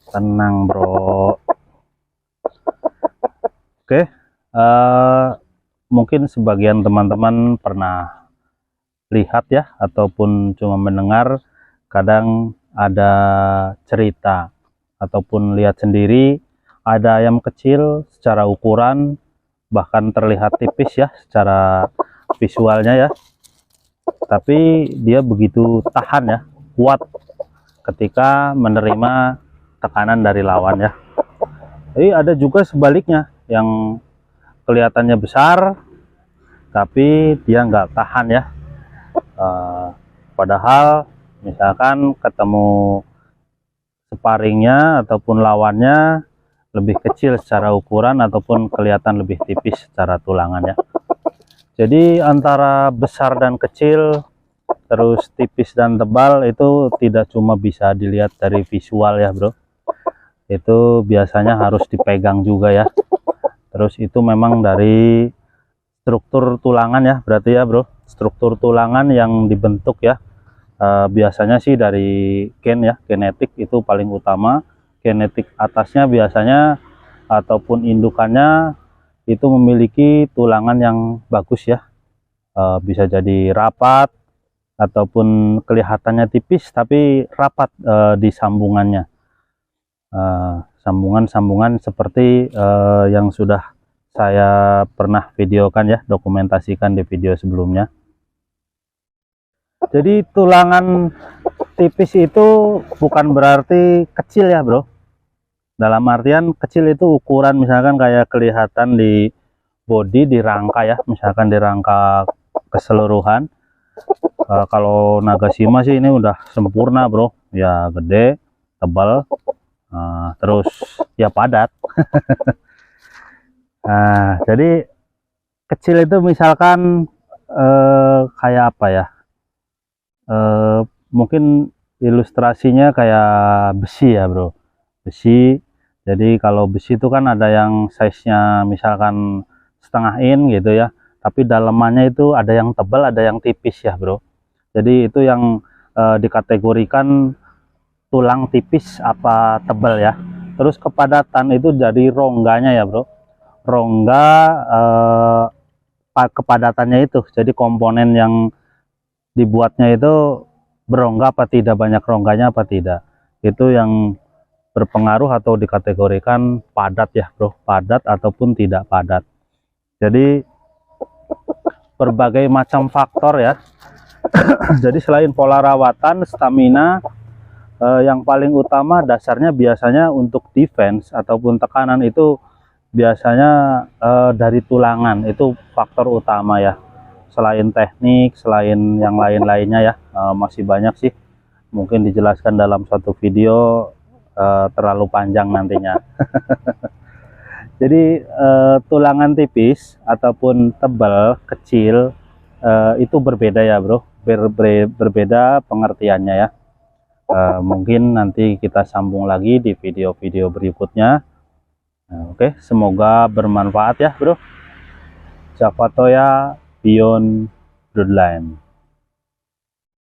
Tenang bro. Oke, mungkin sebagian teman-teman pernah lihat ya ataupun cuma mendengar, kadang ada cerita ataupun lihat sendiri ada ayam kecil secara ukuran bahkan terlihat tipis ya secara visualnya ya, tapi dia begitu tahan ya, kuat ketika menerima tekanan dari lawan ya. Jadi ada juga sebaliknya yang kelihatannya besar tapi dia nggak tahan ya. Padahal misalkan ketemu sparringnya ataupun lawannya lebih kecil secara ukuran ataupun kelihatan lebih tipis secara tulangan ya. Jadi antara besar dan kecil, terus tipis dan tebal itu tidak cuma bisa dilihat dari visual ya bro, itu biasanya harus dipegang juga ya. Terus itu memang dari struktur tulangan ya berarti ya bro, struktur tulangan yang dibentuk ya. Biasanya sih dari gen ya, genetik itu paling utama. Genetik atasnya biasanya ataupun indukannya itu memiliki tulangan yang bagus ya. Bisa jadi rapat ataupun kelihatannya tipis tapi rapat di sambungannya. Sambungan-sambungan seperti yang sudah saya pernah videokan ya, dokumentasikan di video sebelumnya. Jadi tulangan tipis itu bukan berarti kecil ya bro. Dalam artian kecil itu ukuran misalkan kayak kelihatan di body, di rangka ya, misalkan di rangka keseluruhan. Kalau Nagashima sih ini udah sempurna bro ya, gede, tebal, terus ya padat. Nah jadi kecil itu misalkan kayak apa ya, mungkin ilustrasinya kayak besi ya bro, besi. Jadi kalau besi itu kan ada yang size-nya misalkan setengah in gitu ya, tapi dalamannya itu ada yang tebal ada yang tipis ya bro. Jadi itu yang dikategorikan tulang tipis apa tebal ya. Terus kepadatan itu dari rongganya ya bro, rongga kepadatannya itu, jadi komponen yang dibuatnya itu berongga apa tidak, banyak rongganya apa tidak, itu yang berpengaruh atau dikategorikan padat ya bro, padat ataupun tidak padat. Jadi berbagai macam faktor ya. Jadi selain pola rawatan, stamina, yang paling utama dasarnya biasanya untuk defense ataupun tekanan itu biasanya dari tulangan, itu faktor utama ya. Selain teknik, selain yang lain-lainnya ya, masih banyak sih, mungkin dijelaskan dalam satu video terlalu panjang nantinya. Jadi tulangan tipis ataupun tebal, kecil, itu berbeda ya bro, berbeda pengertiannya ya. Mungkin nanti kita sambung lagi di video-video berikutnya. Oke, semoga bermanfaat ya bro. Japatoya Beyond Bloodline.